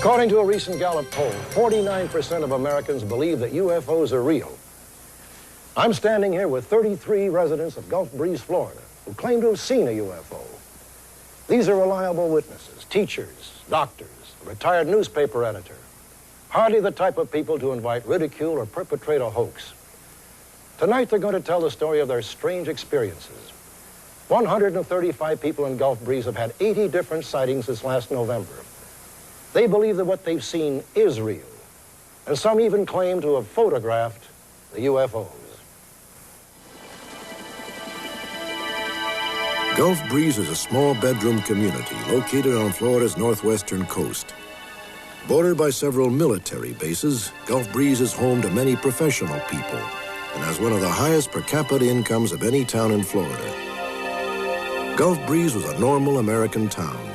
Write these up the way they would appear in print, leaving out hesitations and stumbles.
According to a recent Gallup poll, 49% of Americans believe that UFOs are real. I'm standing here with 33 residents of Gulf Breeze, Florida, who claim to have seen a UFO. These are reliable witnesses, teachers, doctors, a retired newspaper editor. Hardly the type of people to invite ridicule or perpetrate a hoax. Tonight, they're going to tell the story of their strange experiences. 135 people in Gulf Breeze have had 80 different sightings this last November. They believe that what they've seen is real, and some even claim to have photographed the UFOs. Gulf Breeze is a small bedroom community located on Florida's northwestern coast. Bordered by several military bases, Gulf Breeze is home to many professional people and has one of the highest per capita incomes of any town in Florida. Gulf Breeze was a normal American town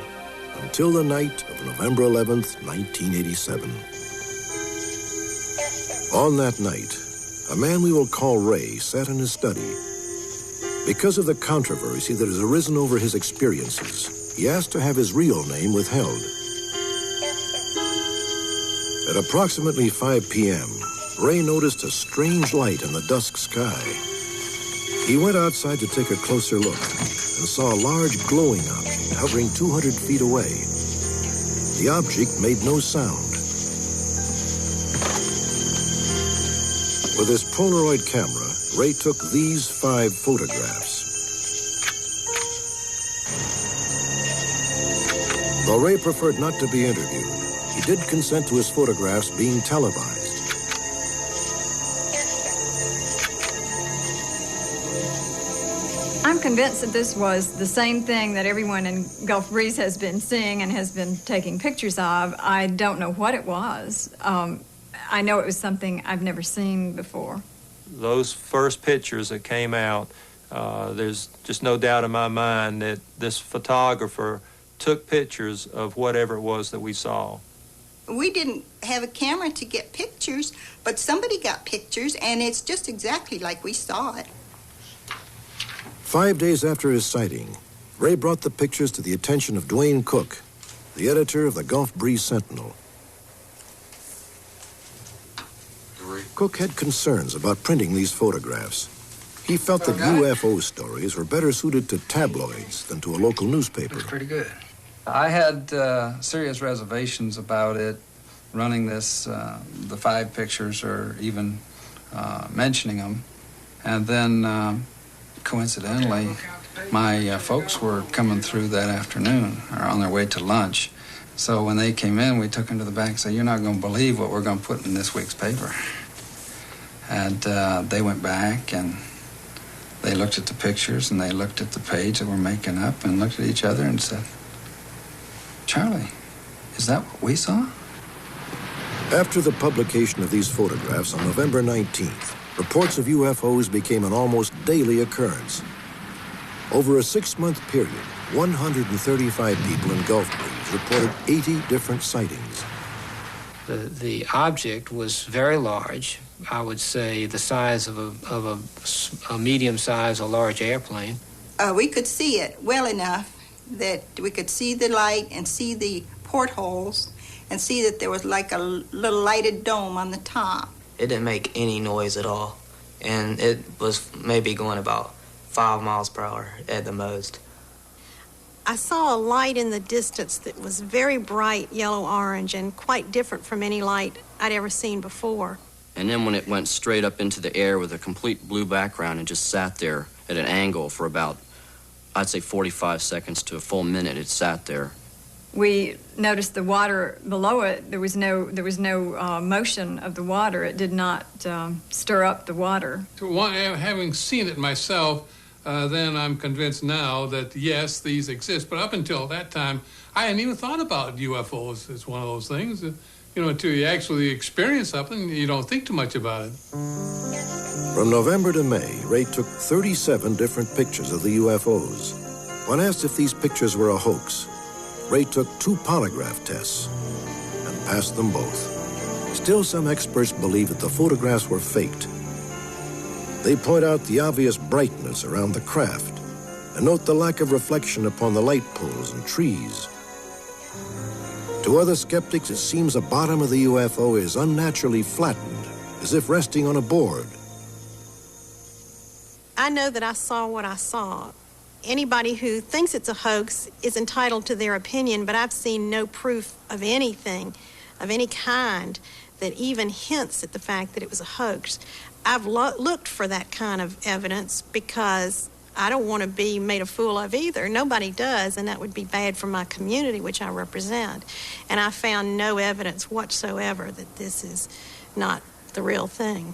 until the night of November 11th, 1987. On that night, a man we will call Ray sat in his study. Because of the controversy that has arisen over his experiences, he asked to have his real name withheld. At approximately 5 p.m., Ray noticed a strange light in the dusk sky. He went outside to take a closer look and saw a large glowing object hovering 200 feet away. The object made no sound. With his Polaroid camera, Ray took these 5 photographs. Though Ray preferred not to be interviewed, he did consent to his photographs being televised. I'm convinced that this was the same thing that everyone in Gulf Breeze has been seeing and has been taking pictures of. I don't know what it was. I know it was something I've never seen before. Those first pictures that came out, there's just no doubt in my mind that this photographer took pictures of whatever it was that we saw. We didn't have a camera to get pictures, but somebody got pictures, and it's just exactly like we saw it. 5 days after his sighting, Ray brought the pictures to the attention of Dwayne Cook, the editor of the Gulf Breeze Sentinel. Cook had concerns about printing these photographs. He felt that UFO stories were better suited to tabloids than to a local newspaper. Looks pretty good. I had serious reservations about it, running this, the 5 pictures, or even mentioning them. And then, coincidentally, my folks were coming through that afternoon, or on their way to lunch. So when they came in, we took them to the back and said, "You're not going to believe what we're going to put in this week's paper." And they went back and they looked at the pictures and they looked at the page that we're making up and looked at each other and said, "Charlie, is that what we saw?" After the publication of these photographs on November 19th, reports of UFOs became an almost daily occurrence. Over a 6-month period, 135 people in Gulf Breeze reported 80 different sightings. The object was very large. I would say the size of a medium size, a large airplane. We could see it well enough that we could see the light and see the portholes and see that there was like a little lighted dome on the top. It didn't make any noise at all, and it was maybe going about 5 miles per hour at the most. I saw a light in the distance that was very bright yellow-orange and quite different from any light I'd ever seen before. And then when it went straight up into the air with a complete blue background and just sat there at an angle for about, I'd say 45 seconds to a full minute, it sat there. We noticed the water below it. There was no motion of the water. It did not stir up the water. Having seen it myself, then I'm convinced now that, yes, these exist. But up until that time, I hadn't even thought about UFOs as one of those things. Until you actually experience something, you don't think too much about it. From November to May, Ray took 37 different pictures of the UFOs. When asked if these pictures were a hoax, Ray took 2 polygraph tests and passed them both. Still, some experts believe that the photographs were faked. They point out the obvious brightness around the craft and note the lack of reflection upon the light poles and trees. To other skeptics, it seems the bottom of the UFO is unnaturally flattened, as if resting on a board. I know that I saw what I saw. Anybody who thinks it's a hoax is entitled to their opinion, but I've seen no proof of anything, of any kind, that even hints at the fact that it was a hoax. I've looked for that kind of evidence because I don't want to be made a fool of either. Nobody does, and that would be bad for my community, which I represent. And I found no evidence whatsoever that this is not the real thing.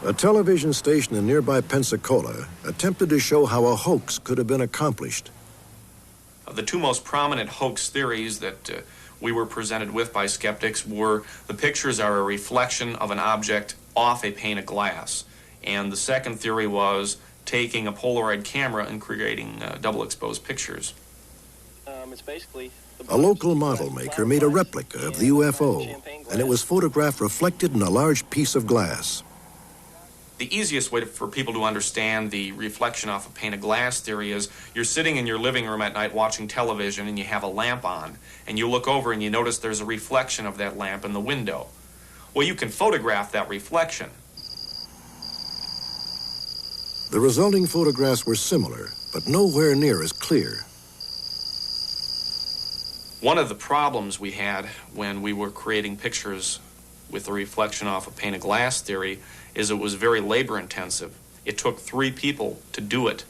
A television station in nearby Pensacola attempted to show how a hoax could have been accomplished. The two most prominent hoax theories that we were presented with by skeptics were the pictures are a reflection of an object off a pane of glass. And the second theory was taking a Polaroid camera and creating double-exposed pictures. It's basically A local model maker made a replica of the UFO, and it was photographed reflected in a large piece of glass. The easiest way for people to understand the reflection off a pane of glass theory is you're sitting in your living room at night watching television and you have a lamp on, and you look over and you notice there's a reflection of that lamp in the window. Well, you can photograph that reflection. The resulting photographs were similar, but nowhere near as clear. One of the problems we had when we were creating pictures with the reflection off a pane of glass theory is it was very labor intensive. It took 3 people to do it.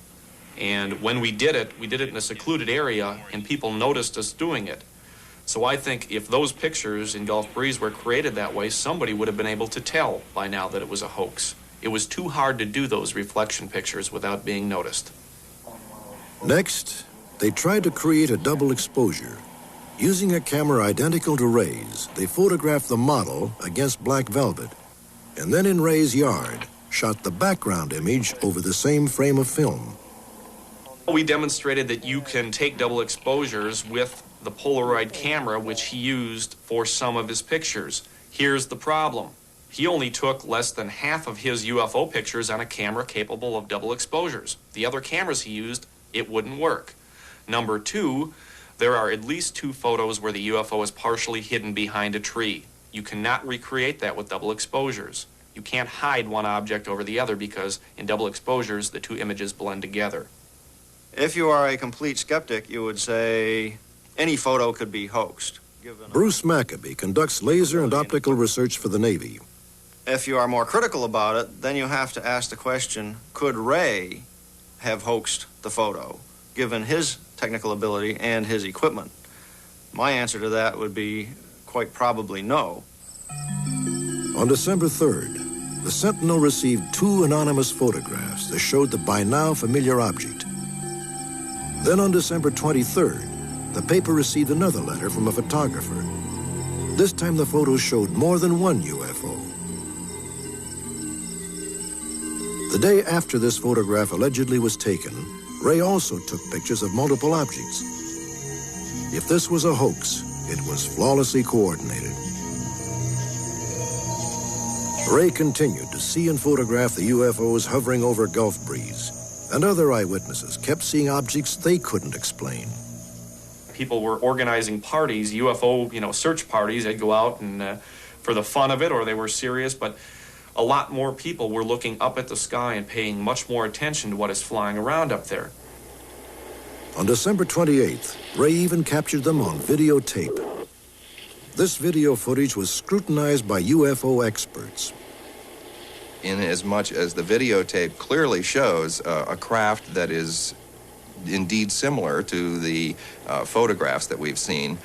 And when we did it in a secluded area and people noticed us doing it. So I think if those pictures in Gulf Breeze were created that way, somebody would have been able to tell by now that it was a hoax. It was too hard to do those reflection pictures without being noticed. Next, they tried to create a double exposure. Using a camera identical to Ray's, they photographed the model against black velvet, and then in Ray's yard, shot the background image over the same frame of film. We demonstrated that you can take double exposures with the Polaroid camera, which he used for some of his pictures. Here's the problem. He only took less than half of his UFO pictures on a camera capable of double exposures. The other cameras he used, it wouldn't work. Number 2, there are at least 2 photos where the UFO is partially hidden behind a tree. You cannot recreate that with double exposures. You can't hide one object over the other because in double exposures, the 2 images blend together. If you are a complete skeptic, you would say any photo could be hoaxed. Bruce Maccabee conducts laser and optical research for the Navy. If you are more critical about it, then you have to ask the question, could Ray have hoaxed the photo, given his technical ability and his equipment? My answer to that would be quite probably no. On December 3rd, the Sentinel received 2 anonymous photographs that showed the by now familiar object. Then on December 23rd, the paper received another letter from a photographer. This time the photos showed more than one UFO. The day after this photograph allegedly was taken, Ray also took pictures of multiple objects. If this was a hoax, it was flawlessly coordinated. Ray continued to see and photograph the UFOs hovering over Gulf Breeze, and other eyewitnesses kept seeing objects they couldn't explain. People were organizing parties, UFO, search parties. They'd go out and for the fun of it, or they were serious, but a lot more people were looking up at the sky and paying much more attention to what is flying around up there. On December 28th, Ray even captured them on videotape. This video footage was scrutinized by UFO experts. In as much as the videotape clearly shows a craft that is indeed similar to the photographs that we've seen,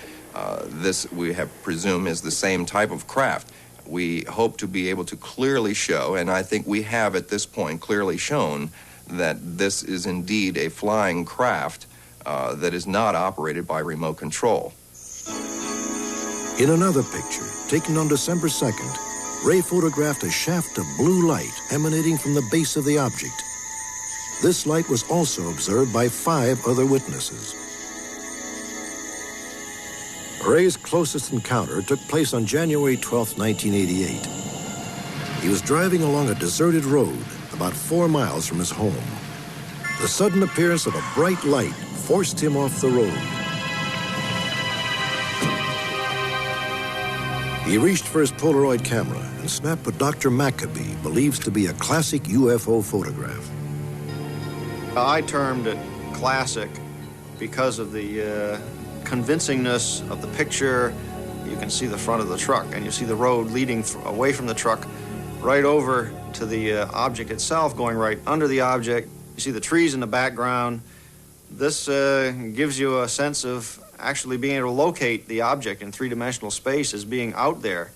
this we have presumed is the same type of craft. We hope to be able to clearly show, and I think we have at this point clearly shown, that this is indeed a flying craft that is not operated by remote control. In another picture, taken on December 2nd, Ray photographed a shaft of blue light emanating from the base of the object. This light was also observed by 5 other witnesses. Ray's closest encounter took place on January 12, 1988. He was driving along a deserted road about 4 miles from his home. The sudden appearance of a bright light forced him off the road. He reached for his Polaroid camera and snapped what Dr. Maccabee believes to be a classic UFO photograph. I termed it classic because of the convincingness of the picture. You can see the front of the truck, and you see the road leading away from the truck right over to the object itself, going right under the object. You see the trees in the background. This gives you a sense of actually being able to locate the object in three-dimensional space as being out there.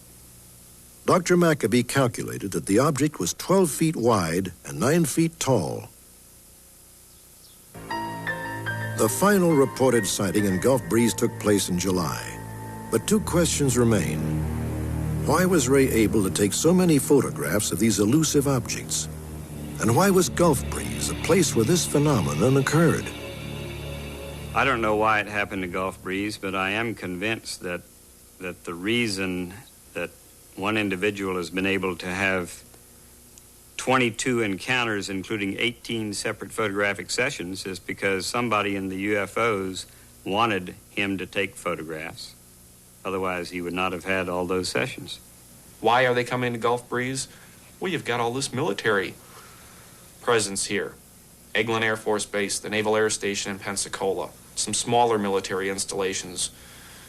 Dr. Maccabee calculated that the object was 12 feet wide and 9 feet tall. The final reported sighting in Gulf Breeze took place in July. But two questions remain. Why was Ray able to take so many photographs of these elusive objects? And why was Gulf Breeze a place where this phenomenon occurred? I don't know why it happened to Gulf Breeze, but I am convinced that the reason that one individual has been able to have 22 encounters, including 18 separate photographic sessions, is because somebody in the UFOs wanted him to take photographs. Otherwise, he would not have had all those sessions. Why are they coming to Gulf Breeze? Well, you've got all this military presence here. Eglin Air Force Base, the Naval Air Station in Pensacola, some smaller military installations.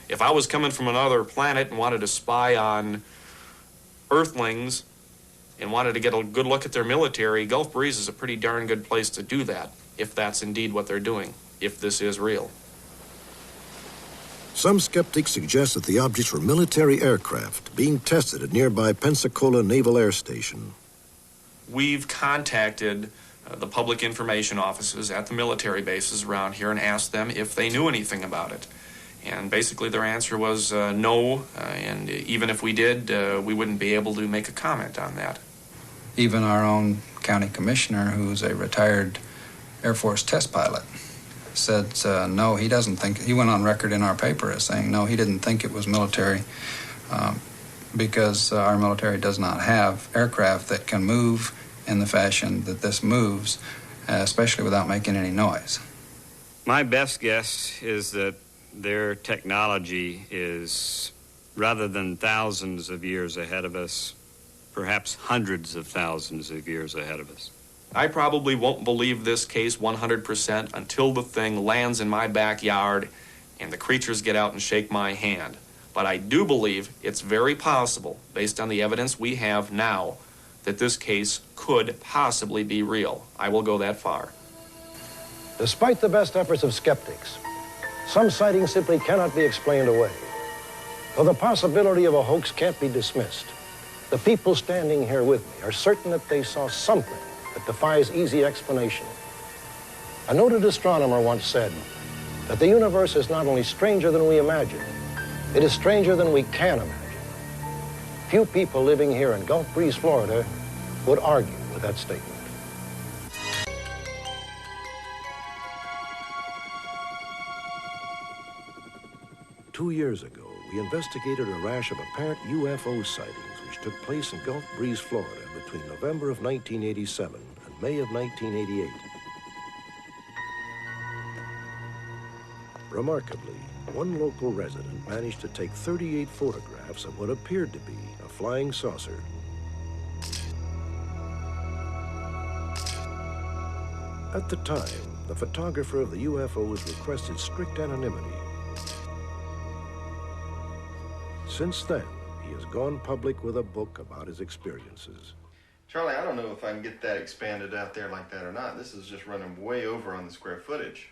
If I was coming from another planet and wanted to spy on Earthlings and wanted to get a good look at their military, Gulf Breeze is a pretty darn good place to do that, if that's indeed what they're doing, if this is real. Some skeptics suggest that the objects were military aircraft being tested at nearby Pensacola Naval Air Station. We've contacted the public information offices at the military bases around here and asked them if they knew anything about it. And basically their answer was no, and even if we did, we wouldn't be able to make a comment on that. Even our own county commissioner, who's a retired Air Force test pilot, said no, he doesn't think, he went on record in our paper as saying no, he didn't think it was military because our military does not have aircraft that can move in the fashion that this moves, especially without making any noise. My best guess is that their technology is, rather than thousands of years ahead of us, perhaps hundreds of thousands of years ahead of us. I probably won't believe this case 100% until the thing lands in my backyard and the creatures get out and shake my hand. But I do believe it's very possible, based on the evidence we have now, that this case could possibly be real. I will go that far. Despite the best efforts of skeptics, some sightings simply cannot be explained away. Though the possibility of a hoax can't be dismissed, the people standing here with me are certain that they saw something that defies easy explanation. A noted astronomer once said that the universe is not only stranger than we imagine, it is stranger than we can imagine. Few people living here in Gulf Breeze, Florida, would argue with that statement. Two years ago, we investigated a rash of apparent UFO sightings which took place in Gulf Breeze, Florida between November of 1987 and May of 1988. Remarkably, one local resident managed to take 38 photographs of what appeared to be a flying saucer. At the time, the photographer of the UFOs requested strict anonymity. Since then, he has gone public with a book about his experiences. Charlie, I don't know if I can get that expanded out there like that or not. This is just running way over on the square footage.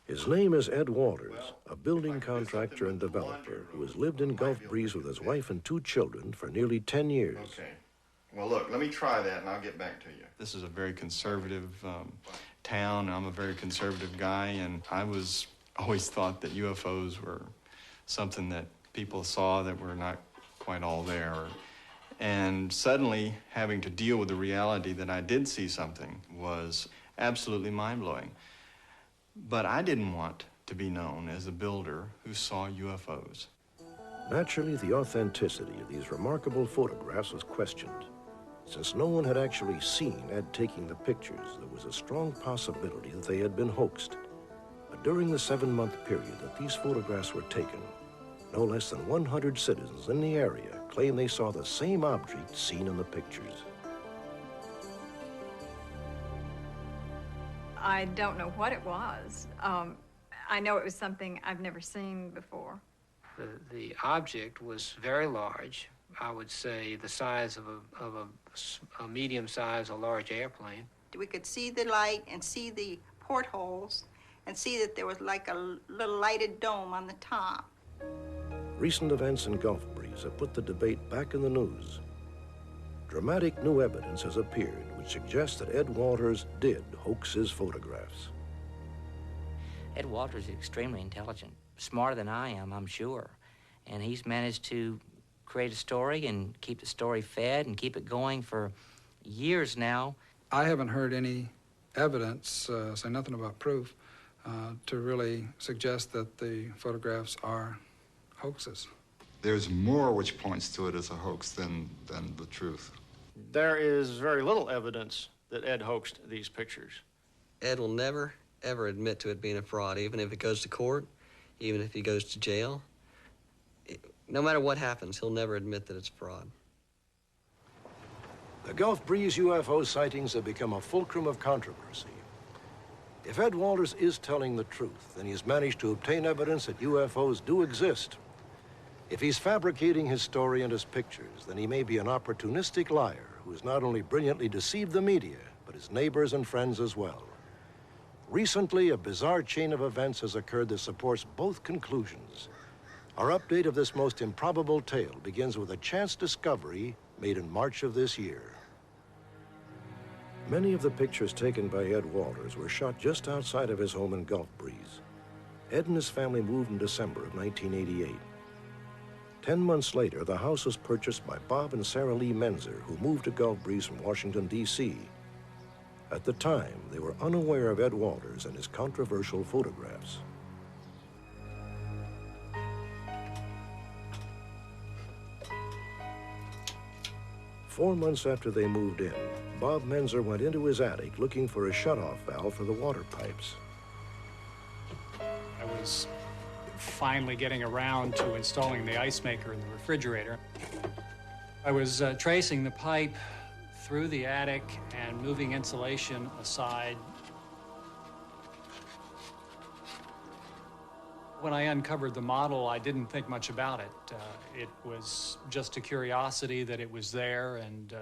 His name is Ed Walters, a building contractor and developer who has lived in Gulf Breeze with his wife and 2 children for nearly 10 years. Okay. Well, look, let me try that and I'll get back to you. This is a very conservative town. I'm a very conservative guy, and I always thought that UFOs were something that people saw that were not quite all there. And suddenly having to deal with the reality that I did see something was absolutely mind-blowing. But I didn't want to be known as a builder who saw UFOs. Naturally, the authenticity of these remarkable photographs was questioned. Since no one had actually seen Ed taking the pictures, there was a strong possibility that they had been hoaxed. But during the 7-month period that these photographs were taken, No less than 100 citizens in the area claim they saw the same object seen in the pictures. I don't know what it was. I know it was something I've never seen before. The object was very large. I would say the size of a medium size, a large airplane. We could see the light and see the portholes and see that there was like a little lighted dome on the top. Recent events in Gulf Breeze have put the debate back in the news. Dramatic new evidence has appeared which suggests that Ed Walters did hoax his photographs. Ed Walters is extremely intelligent, smarter than I am, I'm sure. And he's managed to create a story and keep the story fed and keep it going for years now. I haven't heard any evidence, say nothing about proof, to really suggest that the photographs are hoaxes. There's more which points to it as a hoax than the truth. There is very little evidence that Ed hoaxed these pictures. Ed will never, ever admit to it being a fraud, even if it goes to court, even if he goes to jail. No matter what happens, he'll never admit that it's fraud. The Gulf Breeze UFO sightings have become a fulcrum of controversy. If Ed Walters is telling the truth, then he's managed to obtain evidence that UFOs do exist. If he's fabricating his story and his pictures, then he may be an opportunistic liar who has not only brilliantly deceived the media, but his neighbors and friends as well. Recently, a bizarre chain of events has occurred that supports both conclusions. Our update of this most improbable tale begins with a chance discovery made in March of this year. Many of the pictures taken by Ed Walters were shot just outside of his home in Gulf Breeze. Ed and his family moved in December of 1988. 10 months later, the house was purchased by Bob and Sarah Lee Menzer, who moved to Gulf Breeze from Washington, D.C. At the time, they were unaware of Ed Walters and his controversial photographs. Four months after they moved in, Bob Menzer went into his attic looking for a shutoff valve for the water pipes. I was finally getting around to installing the ice maker in the refrigerator. I was tracing the pipe through the attic and moving insulation aside. When I uncovered the model, I didn't think much about it. It was just a curiosity that it was there, and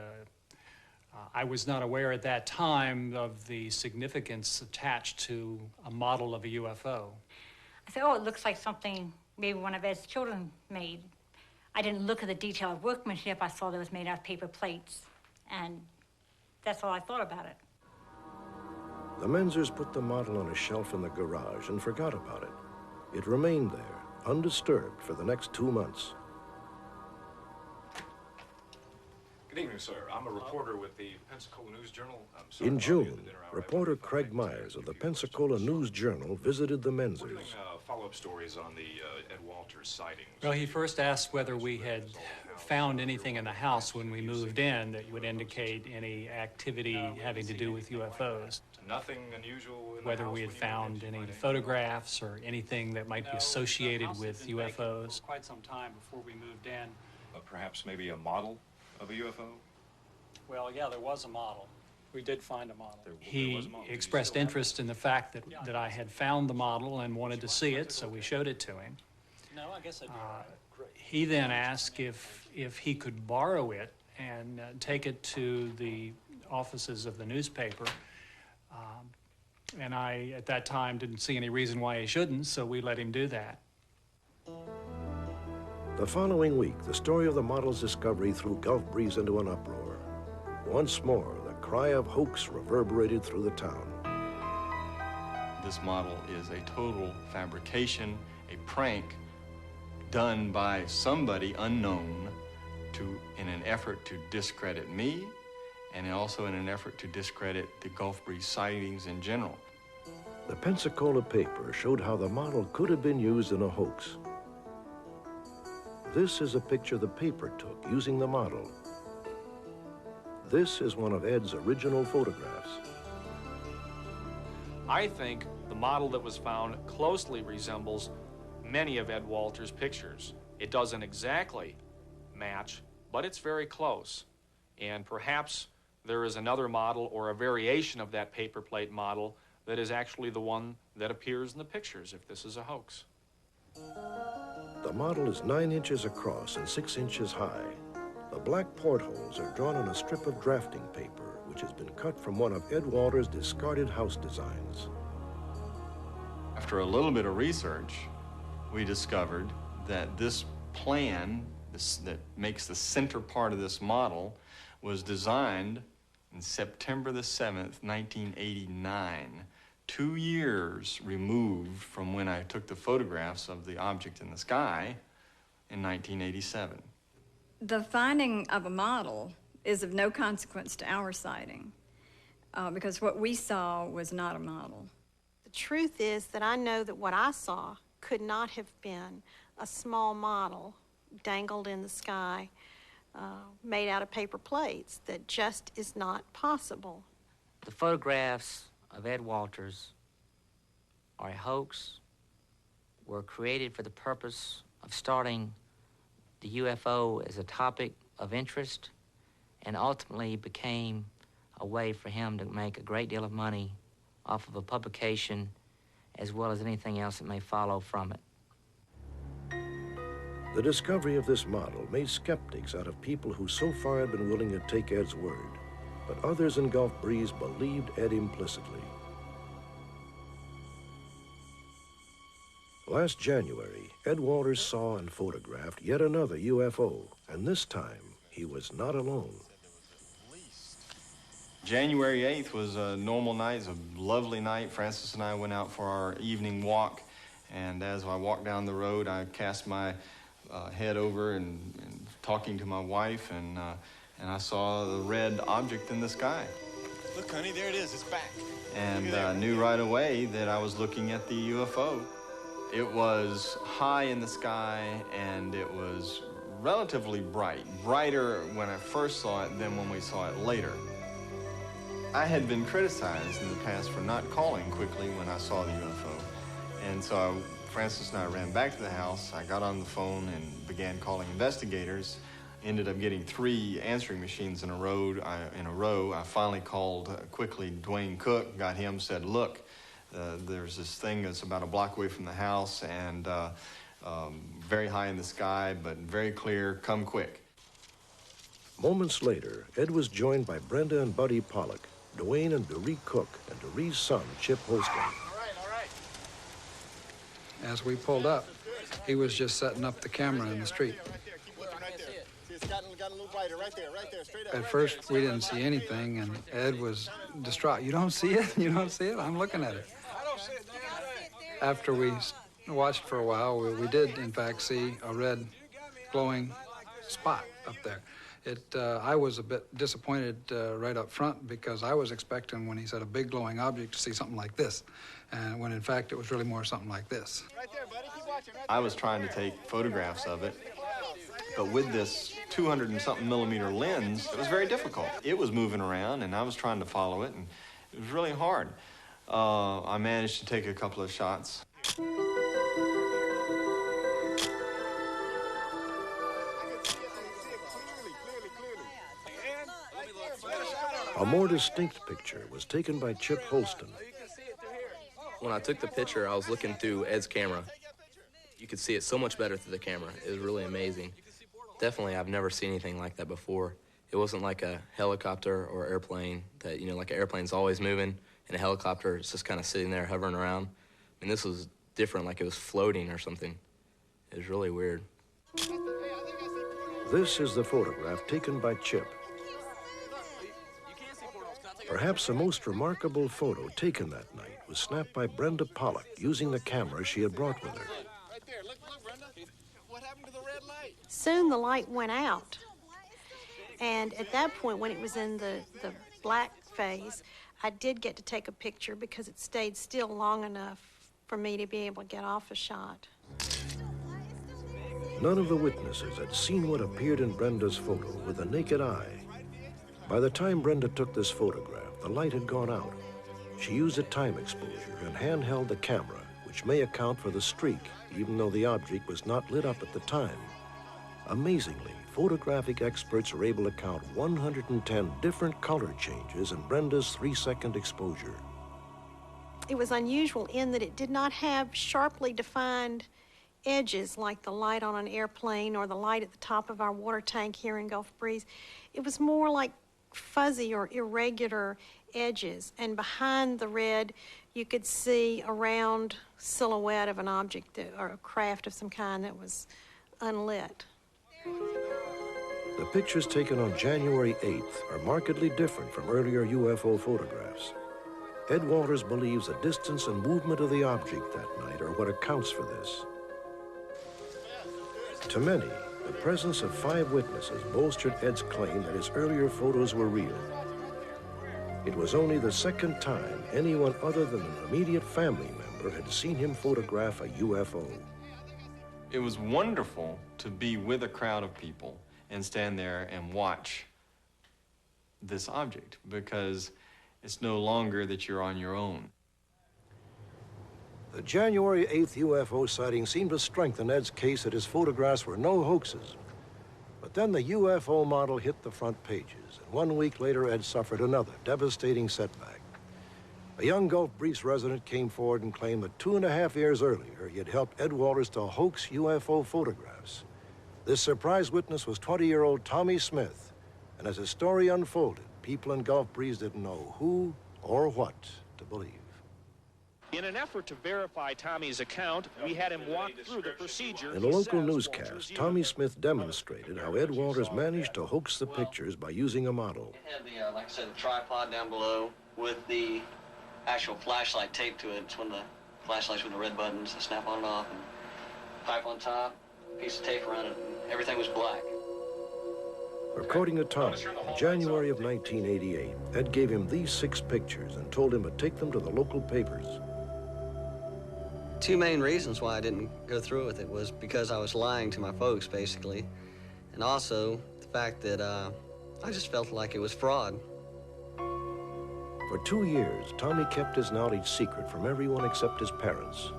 I was not aware at that time of the significance attached to a model of a UFO. I said, oh, it looks like something maybe one of Ed's children made. I didn't look at the detail of workmanship. I saw that it was made out of paper plates, and that's all I thought about it. The Menzers put the model on a shelf in the garage and forgot about it. It remained there, undisturbed, for the next 2 months. Good evening, sir. I'm a reporter with the Pensacola News-Journal. In June, reporter Craig Myers of the Pensacola News-Journal visited the Menzers. We're doing follow-up stories on the Ed Walters sightings. Well, he first asked whether we had found anything in the house when we moved in that would indicate any activity having to do with UFOs. Nothing unusual in the Whether house we had when you found any photographs or anything that might be associated with UFOs. Quite some time before we moved in. Perhaps maybe a model of a UFO? Well, yeah, there was a model. We did find a model. There He was a model. expressed interest in the fact that I had found the model and wanted to see it, so we showed it to him. No, I guess I'd be all right. He then asked if he could borrow it and take it to the offices of the newspaper. And I, at that time, didn't see any reason why he shouldn't, so we let him do that. The following week, the story of the model's discovery threw Gulf Breeze into an uproar. Once more, the cry of hoax reverberated through the town. This model is a total fabrication, a prank done by somebody unknown in an effort to discredit me and also in an effort to discredit the Gulf Breeze sightings in general. The Pensacola paper showed how the model could have been used in a hoax. This is a picture the paper took using the model. This is one of Ed's original photographs. I think the model that was found closely resembles many of Ed Walters' pictures. It doesn't exactly match, but it's very close. And perhaps there is another model or a variation of that paper plate model that is actually the one that appears in the pictures, if this is a hoax. The model is 9 inches across and 6 inches high. The black portholes are drawn on a strip of drafting paper, which has been cut from one of Ed Walters' discarded house designs. After a little bit of research, we discovered that this plan that makes the center part of this model was designed in September the 7th, 1989, 2 years removed from when I took the photographs of the object in the sky in 1987. The finding of a model is of no consequence to our sighting because what we saw was not a model. The truth is that I know that what I saw could not have been a small model dangled in the sky made out of paper plates. That just is not possible. The photographs of Ed Walters are a hoax, were created for the purpose of starting the UFO as a topic of interest, and ultimately became a way for him to make a great deal of money off of a publication as well as anything else that may follow from it. The discovery of this model made skeptics out of people who so far had been willing to take Ed's word, but others in Gulf Breeze believed Ed implicitly. Last January, Ed Walters saw and photographed yet another UFO, and this time he was not alone. January 8th was a normal night. It was a lovely night. Francis and I went out for our evening walk, and as I walked down the road, I cast my head over and talking to my wife, and I saw the red object in the sky. Look, honey, there it is. It's back. And I knew right away that I was looking at the UFO. It was high in the sky, and it was relatively bright, brighter when I first saw it than when we saw it later. I had been criticized in the past for not calling quickly when I saw the UFO, and so Francis and I ran back to the house. I got on the phone and began calling investigators. Ended up getting 3 answering machines in a row. I finally called quickly Dwayne Cook, got him, said, look, there's this thing that's about a block away from the house and very high in the sky, but very clear, come quick. Moments later, Ed was joined by Brenda and Buddy Pollock, Dwayne and Doree Cook, and Doree's son, Chip Holston. As we pulled up, he was just setting up the camera in the street. At first, we didn't see anything, and Ed was distraught. You don't see it? You don't see it? I'm looking at it. After we watched for a while, we did, in fact, see a red glowing spot up there. I was a bit disappointed right up front because I was expecting, when he said a big glowing object, to see something like this, and when in fact it was really more something like this. I was trying to take photographs of it, but with this 200 and something millimeter lens, it was very difficult. It was moving around and I was trying to follow it, and it was really hard. I managed to take a couple of shots. A more distinct picture was taken by Chip Holston. When I took the picture, I was looking through Ed's camera. You could see it so much better through the camera. It was really amazing. Definitely, I've never seen anything like that before. It wasn't like a helicopter or airplane that, like an airplane's always moving, and a helicopter is just kind of sitting there hovering around. And this was different, like it was floating or something. It was really weird. This is the photograph taken by Chip. Perhaps the most remarkable photo taken that night was snapped by Brenda Pollock using the camera she had brought with her. Soon the light went out. And at that point, when it was in the black phase, I did get to take a picture because it stayed still long enough for me to be able to get off a shot. None of the witnesses had seen what appeared in Brenda's photo with the naked eye. By the time Brenda took this photograph, the light had gone out. She used a time exposure and handheld the camera which may account for the streak, even though the object was not lit up at the time. Amazingly, photographic experts are able to count 110 different color changes in Brenda's 3-second exposure. It was unusual in that it did not have sharply defined edges like the light on an airplane or the light at the top of our water tank here in Gulf Breeze. It was more like fuzzy or irregular edges, and behind the red you could see a round silhouette of an object or a craft of some kind that was unlit. The pictures taken on January 8th are markedly different from earlier UFO photographs. Ed Walters believes the distance and movement of the object that night are what accounts for this. To many, the presence of 5 witnesses bolstered Ed's claim that his earlier photos were real. It was only the second time anyone other than an immediate family member had seen him photograph a UFO. It was wonderful to be with a crowd of people and stand there and watch this object, because it's no longer that you're on your own. The January 8th UFO sighting seemed to strengthen Ed's case that his photographs were no hoaxes. But then the UFO model hit the front pages, and 1 week later, Ed suffered another devastating setback. A young Gulf Breeze resident came forward and claimed that 2.5 years earlier, he had helped Ed Walters to hoax UFO photographs. This surprise witness was 20-year-old Tommy Smith, and as his story unfolded, people in Gulf Breeze didn't know who or what to believe. In an effort to verify Tommy's account, we had him walk through the procedure. In a local newscast, Tommy Smith demonstrated how Ed Walters managed to hoax the pictures by using a model. It had the, like I said, the tripod down below with the actual flashlight taped to it. It's one of the flashlights with the red buttons that snap on and off, and pipe on top, piece of tape around it, and everything was black. According to Tommy, in January of 1988, Ed gave him these 6 pictures and told him to take them to the local papers. 2 main reasons why I didn't go through with it was because I was lying to my folks, basically, and also the fact that I just felt like it was fraud. For 2 years, Tommy kept his knowledge secret from everyone except his parents.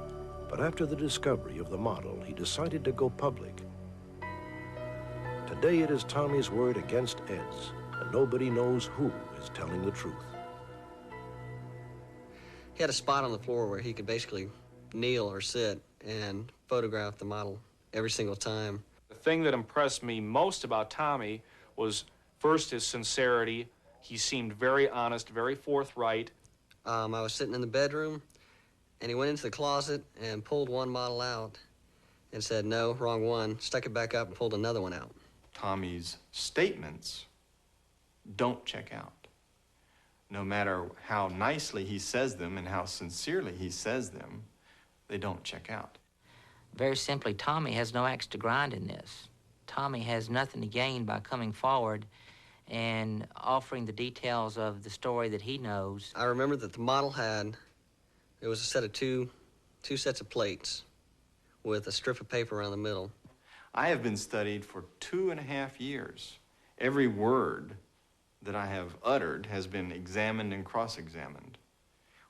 But after the discovery of the model, he decided to go public. Today it is Tommy's word against Ed's, and nobody knows who is telling the truth. He had a spot on the floor where he could basically kneel or sit and photograph the model every single time. The thing that impressed me most about Tommy was first his sincerity. He seemed very honest, very forthright. I was sitting in the bedroom, and he went into the closet and pulled one model out and said, "No, wrong one," stuck it back up and pulled another one out. Tommy's statements don't check out. No matter how nicely he says them and how sincerely he says them, they don't check out. Very simply, Tommy has no axe to grind in this. Tommy has nothing to gain by coming forward and offering the details of the story that he knows. I remember that the model it was a set of two sets of plates with a strip of paper around the middle. I have been studied for 2.5 years. Every word that I have uttered has been examined and cross-examined.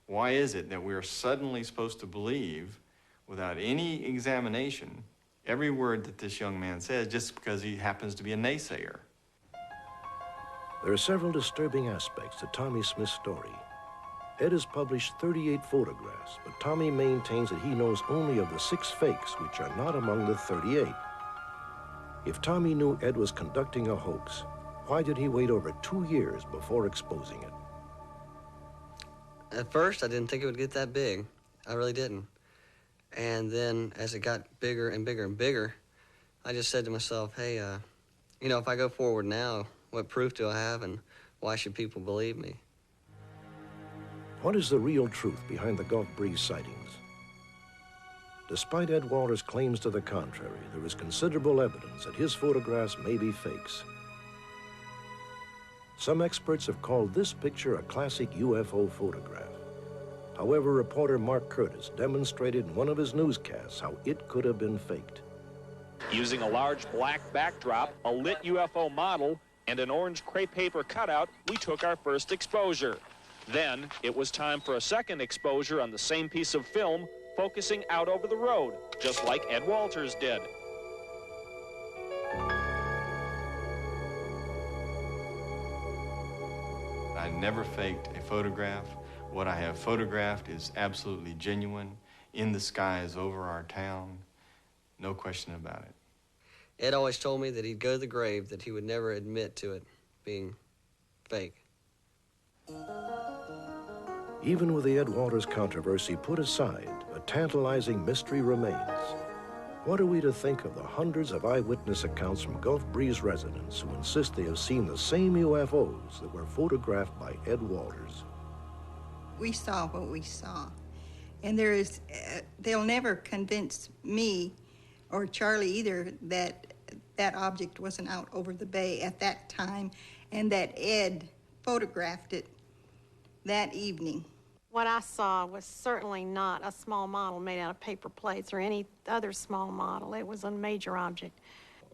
Why is it that we're suddenly supposed to believe, without any examination, every word that this young man says just because he happens to be a naysayer? There are several disturbing aspects to Tommy Smith's story. Ed has published 38 photographs, but Tommy maintains that he knows only of the 6 fakes, which are not among the 38. If Tommy knew Ed was conducting a hoax, why did he wait over 2 years before exposing it? At first, I didn't think it would get that big. I really didn't. And then, as it got bigger and bigger and bigger, I just said to myself, hey, you know, if I go forward now, what proof do I have, and why should people believe me? What is the real truth behind the Gulf Breeze sightings? Despite Ed Walters' claims to the contrary, there is considerable evidence that his photographs may be fakes. Some experts have called this picture a classic UFO photograph. However, reporter Mark Curtis demonstrated in one of his newscasts how it could have been faked. Using a large black backdrop, a lit UFO model, and an orange crepe paper cutout, we took our first exposure. Then, it was time for a second exposure on the same piece of film, focusing out over the road, just like Ed Walters did. I never faked a photograph. What I have photographed is absolutely genuine, in the skies over our town. No question about it. Ed always told me that he'd go to the grave, that he would never admit to it being fake. Even with the Ed Walters controversy put aside, a tantalizing mystery remains. What are we to think of the hundreds of eyewitness accounts from Gulf Breeze residents who insist they have seen the same UFOs that were photographed by Ed Walters? We saw what we saw. And there is, they'll never convince me or Charlie either that that object wasn't out over the bay at that time and that Ed photographed it that evening. What I saw was certainly not a small model made out of paper plates or any other small model. It was a major object.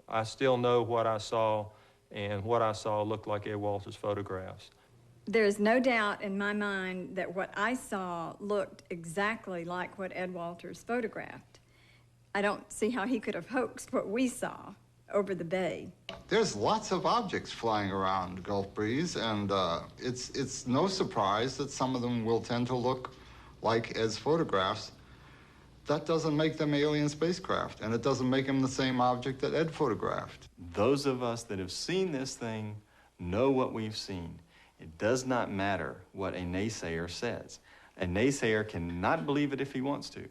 I still know what I saw, and what I saw looked like Ed Walters' photographs. There's no doubt in my mind that what I saw looked exactly like what Ed Walters photographed. I don't see how he could have hoaxed what we saw over the bay. There's lots of objects flying around Gulf Breeze, and it's no surprise that some of them will tend to look like Ed's photographs. That doesn't make them alien spacecraft, and it doesn't make them the same object that Ed photographed. Those of us that have seen this thing know what we've seen. It does not matter what a naysayer says. A naysayer cannot believe it if he wants to.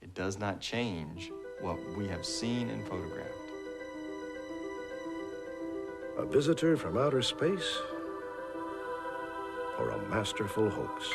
It does not change what we have seen and photographed. A visitor from outer space or a masterful hoax?